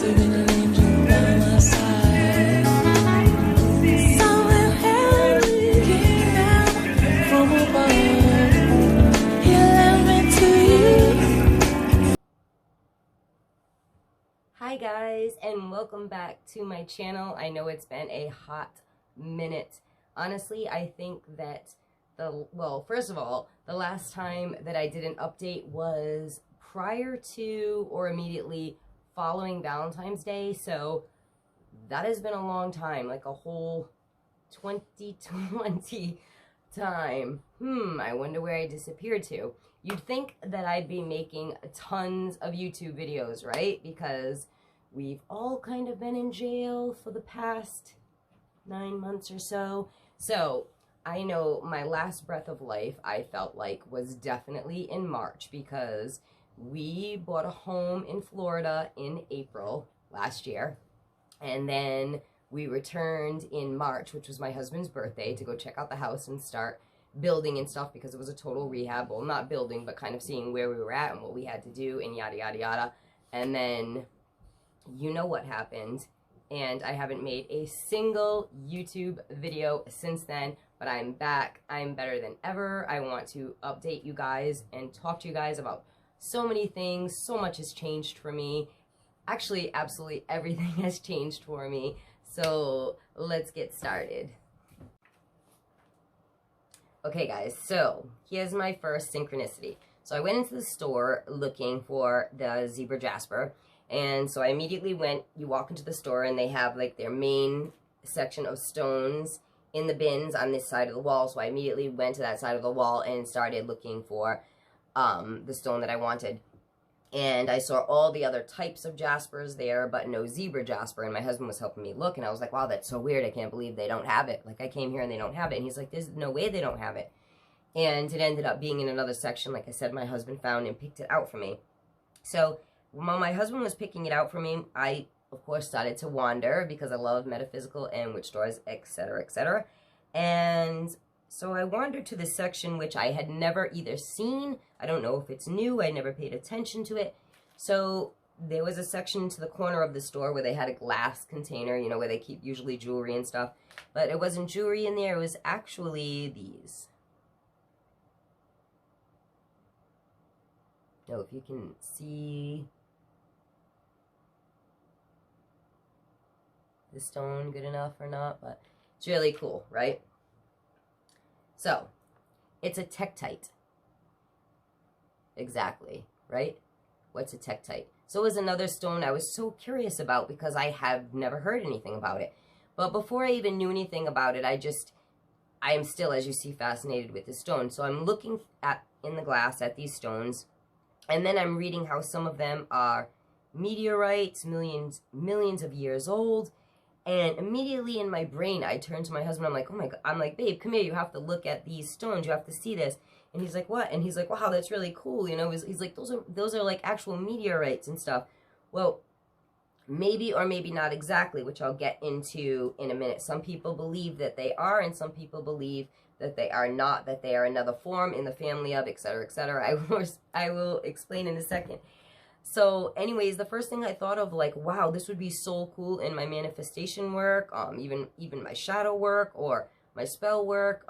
Leaving an angel by my side. Somewhere looking down from above. He led me to you. Hi guys, and welcome back to my channel. I know it's been a hot minute. Honestly, I think that first of all, the last time that I did an update was prior to or immediately following Valentine's Day, so that has been a long time, like a whole 2020 time. I wonder where I disappeared to. You'd think that I'd be making tons of YouTube videos, right? Because we've all kind of been in jail for the past 9 months or so. So I know my last breath of life, I felt like, was definitely in March, because we bought a home in Florida in April last year, and then we returned in March, which was my husband's birthday, to go check out the house and start building and stuff, because it was a total rehab. Well, not building, but kind of seeing where we were at and what we had to do and yada yada yada. And then you know what happened, and I haven't made a single YouTube video since then, but I'm back. I'm better than ever. I want to update you guys and talk to you guys about so many things. So much has changed for me. Actually, absolutely everything has changed for me. So let's get started. Okay guys, so here's my first synchronicity. So I went into the store looking for the zebra Jasper, and so I immediately went, you walk into the store and they have like their main section of stones in the bins on this side of the wall. So I immediately went to that side of the wall and started looking for the stone that I wanted. And I saw all the other types of Jaspers there, but no zebra Jasper. And my husband was helping me look, and I was like, wow, that's so weird. I can't believe they don't have it. Like, I came here and they don't have it. And he's like, there's no way they don't have it. And it ended up being in another section. Like I said, my husband found and picked it out for me. So while my husband was picking it out for me, I, of course, started to wander, because I love metaphysical and witch stores, etc., etc. And so I wandered to this section which I had never either seen, I don't know if it's new, I never paid attention to it. So there was a section to the corner of the store where they had a glass container, you know, where they keep usually jewelry and stuff. But it wasn't jewelry in there, it was actually these. No, if you can see the stone good enough or not, but it's really cool, right? So, it's a Tektite. Exactly, right? What's a Tektite? So it was another stone I was so curious about, because I have never heard anything about it. But before I even knew anything about it, I am still, as you see, fascinated with this stone. So I'm looking in the glass at these stones, and then I'm reading how some of them are meteorites, millions of years old. And immediately in my brain, I turned to my husband. I'm like, oh my God. I'm like, babe, come here. You have to look at these stones. You have to see this. And he's like, what? And he's like, wow, that's really cool. You know, he's like, those are like actual meteorites and stuff. Well, maybe or maybe not exactly, which I'll get into in a minute. Some people believe that they are, and some people believe that they are not, that they are another form in the family of, etc., etc. I will explain in a second. So anyways, the first thing I thought of, like, wow, this would be so cool in my manifestation work, even my shadow work or my spell work,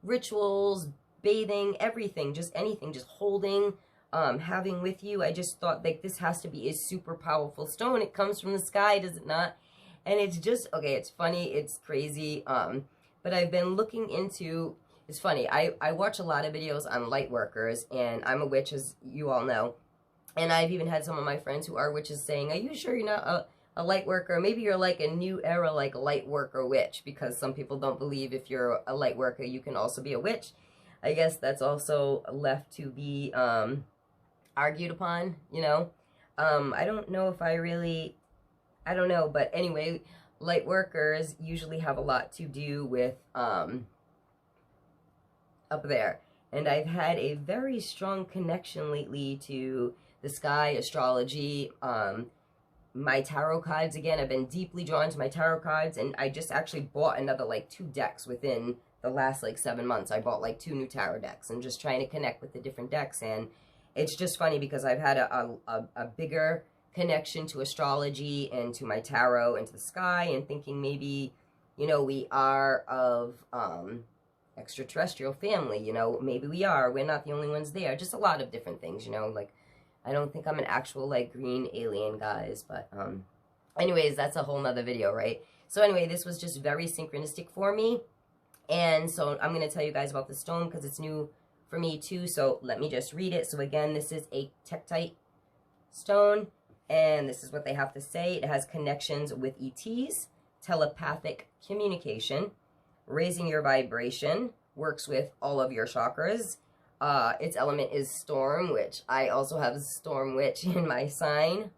rituals, bathing, everything, just anything, just holding, having with you. I just thought, like, this has to be a super powerful stone. It comes from the sky, does it not? And it's just, okay, it's funny, it's crazy, but I've been looking into, it's funny, I watch a lot of videos on light workers, and I'm a witch, as you all know. And I've even had some of my friends who are witches saying, are you sure you're not a light worker? Maybe you're like a new era, like light worker witch, because some people don't believe if you're a light worker, you can also be a witch. I guess that's also left to be argued upon, you know. I don't know if I don't know, but anyway, light workers usually have a lot to do with up there. And I've had a very strong connection lately to the sky, astrology, my tarot cards. Again, I've been deeply drawn to my tarot cards, and I just actually bought another, like, 2 decks within the last, like, 7 months. I bought, like, 2 new tarot decks, and just trying to connect with the different decks, and it's just funny because I've had a bigger connection to astrology and to my tarot and to the sky, and thinking maybe, you know, we are of extraterrestrial family, you know, maybe we are, we're not the only ones there, just a lot of different things, you know, like, I don't think I'm an actual, like, green alien, guys, but, anyways, that's a whole nother video, right? So anyway, this was just very synchronistic for me, and so I'm going to tell you guys about the stone, because it's new for me, too, so let me just read it. So again, this is a Tektite stone, and this is what they have to say. It has connections with ETs, telepathic communication, raising your vibration, works with all of your chakras. Its element is storm, which I also have Storm Witch in my sign.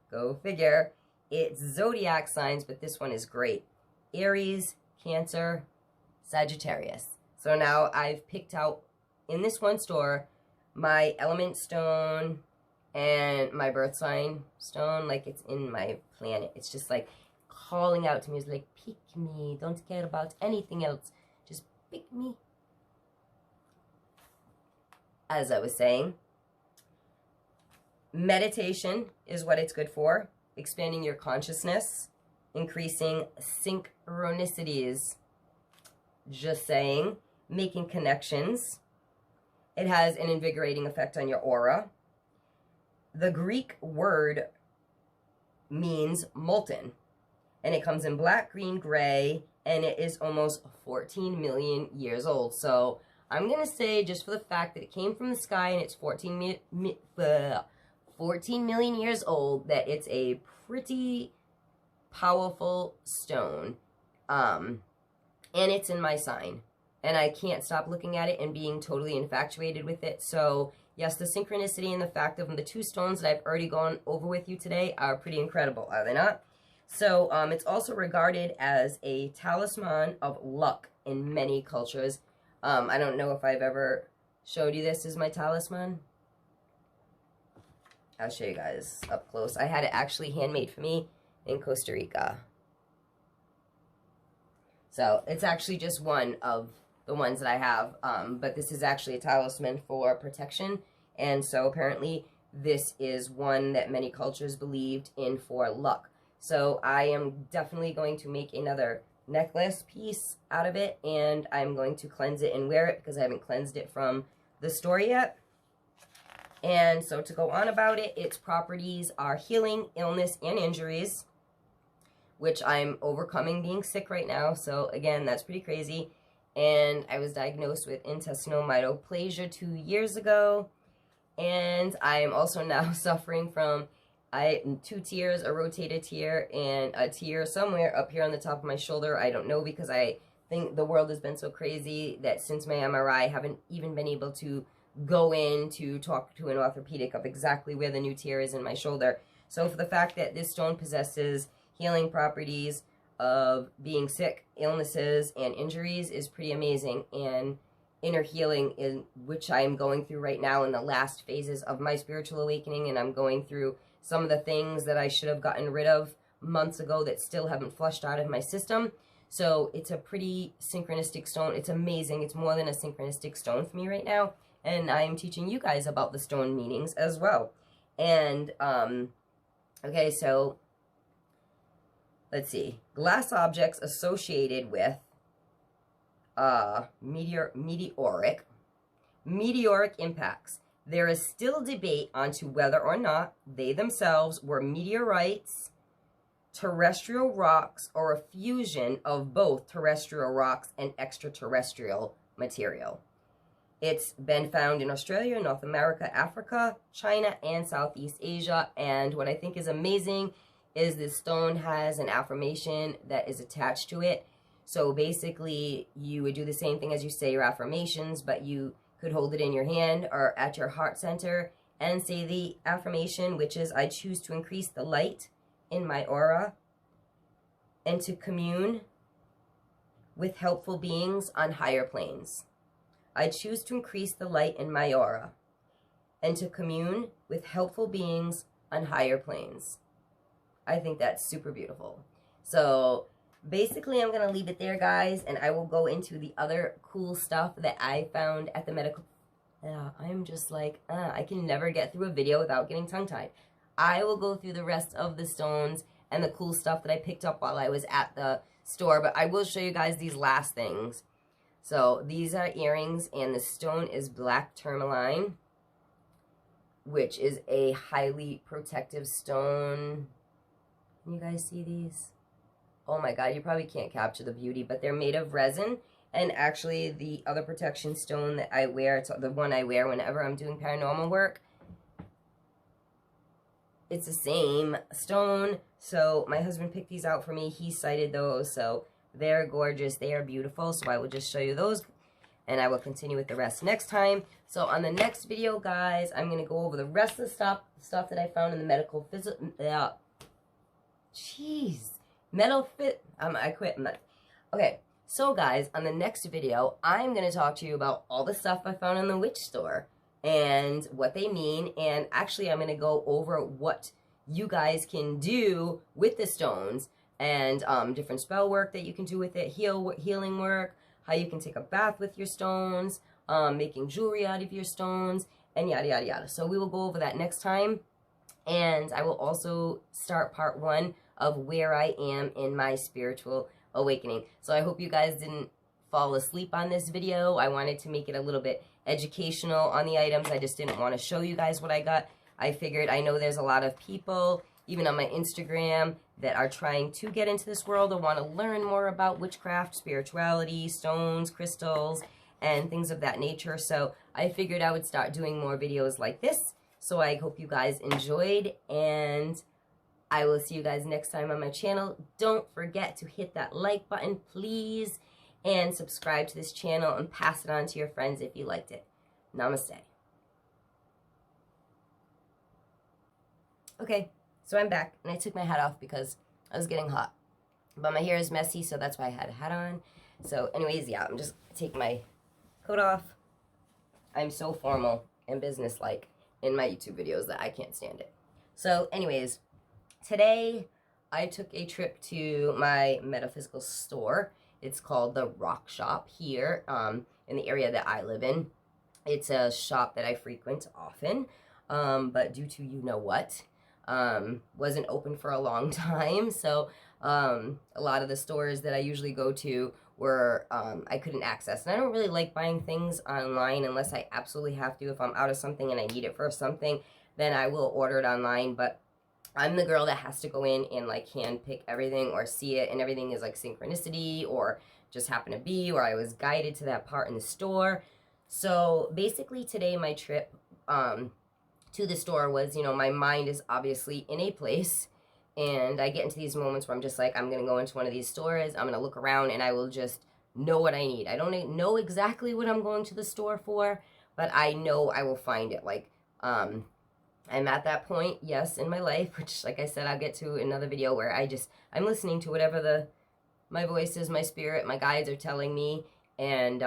Go figure. It's zodiac signs, but this one is great. Aries, Cancer, Sagittarius. So now I've picked out in this one store my element stone and my birth sign stone, like it's in my planet. It's just like calling out to me. It's like, pick me. Don't care about anything else. Just pick me. As I was saying, meditation is what it's good for. Expanding your consciousness. Increasing synchronicities. Just saying. Making connections. It has an invigorating effect on your aura. The Greek word means molten. And it comes in black, green, gray, and it is almost 14 million years old. So I'm going to say, just for the fact that it came from the sky and it's 14 million years old, that it's a pretty powerful stone. And it's in my sign. And I can't stop looking at it and being totally infatuated with it. So yes, the synchronicity and the fact of the two stones that I've already gone over with you today are pretty incredible, are they not? So it's also regarded as a talisman of luck in many cultures. I don't know if I've ever showed you this as my talisman. I'll show you guys up close. I had it actually handmade for me in Costa Rica. So it's actually just one of the ones that I have. But this is actually a talisman for protection. And so apparently this is one that many cultures believed in for luck. So I am definitely going to make another necklace piece out of it, and I'm going to cleanse it and wear it because I haven't cleansed it from the store yet. And so to go on about it, its properties are healing, illness, and injuries, which I'm overcoming being sick right now. So again, that's pretty crazy. And I was diagnosed with intestinal myoplasma 2 years ago. And I am also now suffering from 2 tears, a rotated tear, and a tear somewhere up here on the top of my shoulder. I don't know, because I think the world has been so crazy that since my MRI, I haven't even been able to go in to talk to an orthopedic of exactly where the new tear is in my shoulder. So for the fact that this stone possesses healing properties of being sick, illnesses, and injuries is pretty amazing. And inner healing, in which I am going through right now in the last phases of my spiritual awakening, and I'm going through some of the things that I should have gotten rid of months ago that still haven't flushed out of my system. So it's a pretty synchronistic stone. It's amazing. It's more than a synchronistic stone for me right now. And I'm teaching you guys about the stone meanings as well. And, okay, so let's see. Glass objects associated with meteoric impacts. There is still debate onto whether or not they themselves were meteorites, terrestrial rocks, or a fusion of both terrestrial rocks and extraterrestrial material. It's been found in Australia, North America, Africa, China, and Southeast Asia. And what I think is amazing is this stone has an affirmation that is attached to it. So basically, you would do the same thing as you say your affirmations, but you could hold it in your hand or at your heart center and say the affirmation, which is, I choose to increase the light in my aura and to commune with helpful beings on higher planes. I choose to increase the light in my aura and to commune with helpful beings on higher planes. I think that's super beautiful. So basically, I'm going to leave it there, guys, and I will go into the other cool stuff that I found at the medical... I'm just like, I can never get through a video without getting tongue-tied. I will go through the rest of the stones and the cool stuff that I picked up while I was at the store, but I will show you guys these last things. So these are earrings, and the stone is black tourmaline, which is a highly protective stone. Can you guys see these? Oh my god, you probably can't capture the beauty, but they're made of resin. And actually, the other protection stone that I wear, it's the one I wear whenever I'm doing paranormal work, it's the same stone. So my husband picked these out for me. He cited those, so they're gorgeous. They are beautiful, so I will just show you those, and I will continue with the rest next time. So on the next video, guys, I'm going to go over the rest of the stuff that I found in the medical I quit. Okay, so guys, on the next video, I'm going to talk to you about all the stuff I found in the witch store and what they mean, and actually I'm going to go over what you guys can do with the stones, and different spell work that you can do with it, healing work, how you can take a bath with your stones, making jewelry out of your stones, and yada yada yada. So we will go over that next time, and I will also start part 1 of where I am in my spiritual awakening. So I hope you guys didn't fall asleep on this video. I wanted to make it a little bit educational on the items. I just didn't want to show you guys what I got. I figured, I know there's a lot of people, even on my Instagram, that are trying to get into this world or want to learn more about witchcraft, spirituality, stones, crystals, and things of that nature. So I figured I would start doing more videos like this. So I hope you guys enjoyed, and I will see you guys next time on my channel. Don't forget to hit that like button, please, and subscribe to this channel and pass it on to your friends if you liked it. Namaste. Okay, so I'm back, and I took my hat off because I was getting hot. But my hair is messy, so that's why I had a hat on. So anyways, yeah, I'm just taking my coat off. I'm so formal and businesslike in my YouTube videos that I can't stand it. So anyways, today I took a trip to my metaphysical store. It's called the Rock Shop here in the area that I live in. It's a shop that I frequent often, but due to you-know-what, wasn't open for a long time. So a lot of the stores that I usually go to were I couldn't access. And I don't really like buying things online unless I absolutely have to. If I'm out of something and I need it for something, then I will order it online. But I'm the girl that has to go in and like hand pick everything or see it, and everything is like synchronicity or just happen to be, or I was guided to that part in the store. So basically today my trip to the store was, you know, my mind is obviously in a place, and I get into these moments where I'm just like, I'm going to go into one of these stores, I'm going to look around, and I will just know what I need. I don't know exactly what I'm going to the store for, but I know I will find it. Like, I'm at that point, yes, in my life, which, like I said, I'll get to another video, where I'm listening to whatever my voices, my spirit, my guides are telling me, and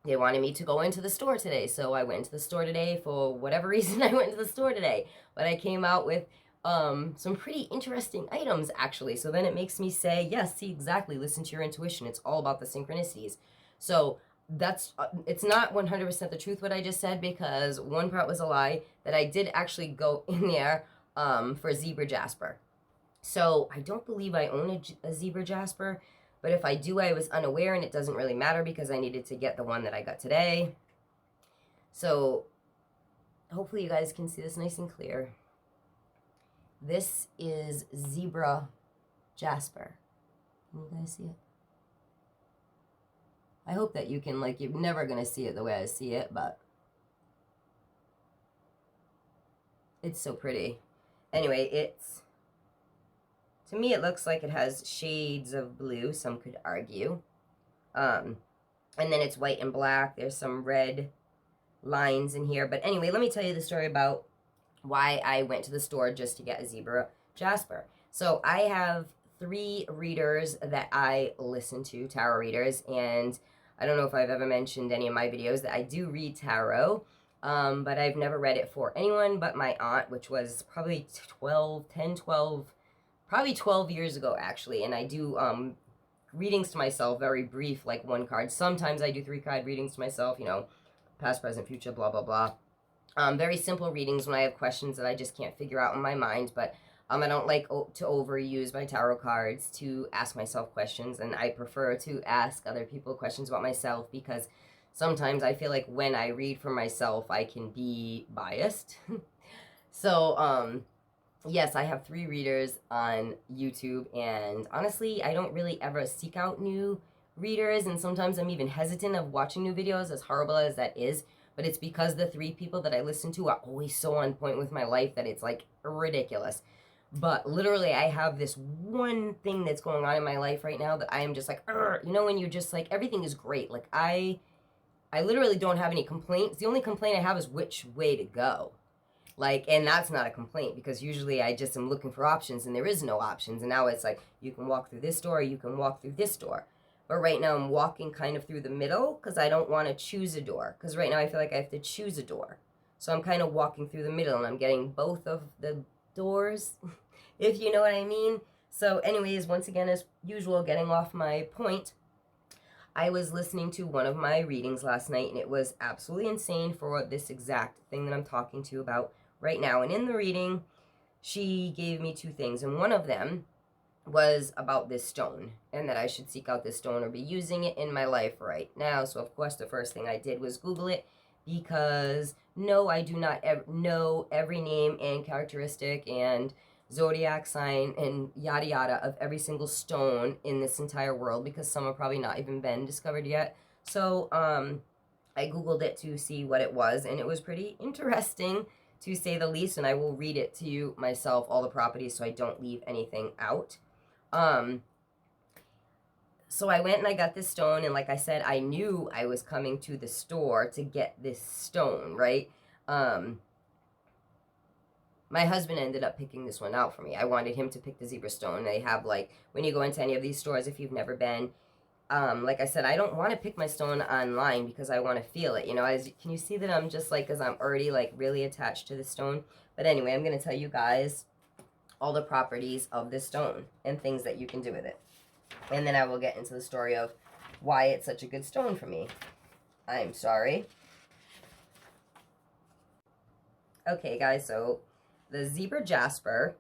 they wanted me to go into the store today, so I went to the store today. For whatever reason, I went to the store today, but I came out with some pretty interesting items, actually. So then it makes me say, yes, see, exactly, listen to your intuition. It's all about the synchronicities. So that's it's not 100% the truth what I just said, because one part was a lie, that I did actually go in there for zebra jasper. So I don't believe I own a zebra jasper, but if I do, I was unaware, and it doesn't really matter because I needed to get the one that I got today. So hopefully you guys can see this nice and clear. This is zebra jasper. Can you guys see it? I hope that you can, like, you're never going to see it the way I see it, but it's so pretty. Anyway, to me, it looks like it has shades of blue, some could argue. And then it's white and black. There's some red lines in here. But anyway, let me tell you the story about why I went to the store just to get a zebra jasper. So I have 3 readers that I listen to, tarot readers, and I don't know if I've ever mentioned any of my videos that I do read tarot, but I've never read it for anyone but my aunt, which was probably 12 years ago, actually. And I do readings to myself, very brief, like 1 card. Sometimes I do 3 card readings to myself, you know, past, present, future, blah, blah, blah. Very simple readings when I have questions that I just can't figure out in my mind, but I don't like to overuse my tarot cards to ask myself questions, and I prefer to ask other people questions about myself because sometimes I feel like when I read for myself, I can be biased. So, yes, I have 3 readers on YouTube, and honestly, I don't really ever seek out new readers, and sometimes I'm even hesitant of watching new videos, as horrible as that is, but it's because the 3 people that I listen to are always so on point with my life that it's, like, ridiculous. But literally, I have this one thing that's going on in my life right now that I am just like, you know, when you're just like, everything is great. Like, I literally don't have any complaints. The only complaint I have is which way to go. Like, and that's not a complaint because usually I just am looking for options and there is no options. And now it's like, you can walk through this door, or you can walk through this door. But right now I'm walking kind of through the middle because I don't want to choose a door. Because right now I feel like I have to choose a door. So I'm kind of walking through the middle and I'm getting both of the doors, if you know what I mean. So anyways, once again, as usual, getting off my point, I was listening to one of my readings last night and it was absolutely insane for this exact thing that I'm talking to you about right now. And in the reading, she gave me 2 things, and one of them was about this stone and that I should seek out this stone or be using it in my life right now. So of course the first thing I did was Google it because no, I do not know every name and characteristic and zodiac sign and yada yada of every single stone in this entire world because some have probably not even been discovered yet. So I Googled it to see what it was, and it was pretty interesting to say the least, and I will read it to you myself, all the properties, so I don't leave anything out. So I went and I got this stone, and like I said, I knew I was coming to the store to get this stone, right? My husband ended up picking this one out for me. I wanted him to pick the zebra stone. They have, like, when you go into any of these stores, if you've never been, like I said, I don't want to pick my stone online because I want to feel it, you know. Can you see that I'm just like, because I'm already like really attached to the stone? But anyway, I'm going to tell you guys all the properties of this stone and things that you can do with it. And then I will get into the story of why it's such a good stone for me. I'm sorry. Okay, guys, so the zebra Jasper,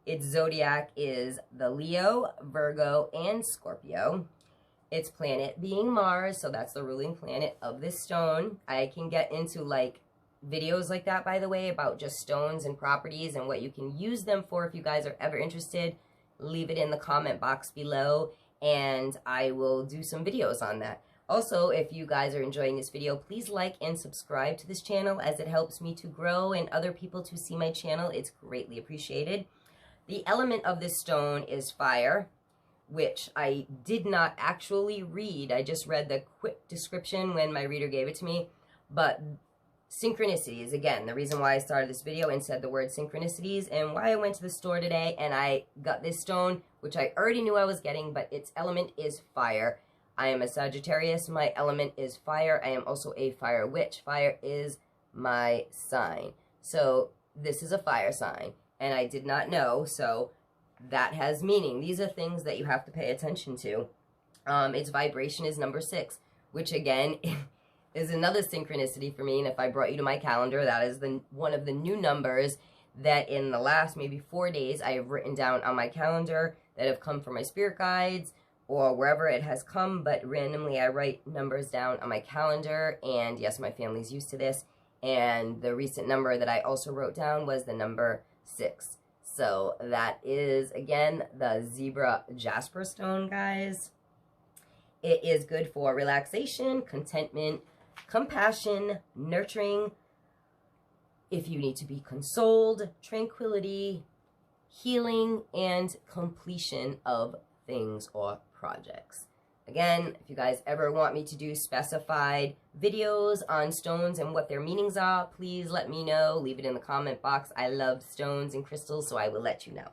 its zodiac is the Leo, Virgo, and Scorpio. Its planet being Mars, so that's the ruling planet of this stone. I can get into, like, videos like that, by the way, about just stones and properties and what you can use them for. If you guys are ever interested, leave it in the comment box below, and I will do some videos on that. Also, if you guys are enjoying this video, please like and subscribe to this channel as it helps me to grow and other people to see my channel. It's greatly appreciated. The element of this stone is fire, which I did not actually read. I just read the quick description when my reader gave it to me. But synchronicities, again, the reason why I started this video and said the word synchronicities and why I went to the store today and I got this stone, which I already knew I was getting, but its element is fire. I am a Sagittarius. My element is fire. I am also a fire witch. Fire is my sign. So this is a fire sign, and I did not know, so that has meaning. These are things that you have to pay attention to. Its vibration is number 6, which again is another synchronicity for me. And if I brought you to my calendar, that is one of the new numbers that in the last maybe 4 days I have written down on my calendar that have come from my spirit guides or wherever it has come. But randomly I write numbers down on my calendar, and yes, my family's used to this. And the recent number that I also wrote down was the number 6. So that is, again, the zebra Jasper stone, guys. It is good for relaxation, contentment, compassion, nurturing, if you need to be consoled, tranquility, healing, and completion of things or projects. Again, if you guys ever want me to do specified videos on stones and what their meanings are, please let me know. Leave it in the comment box. I love stones and crystals, so I will let you know.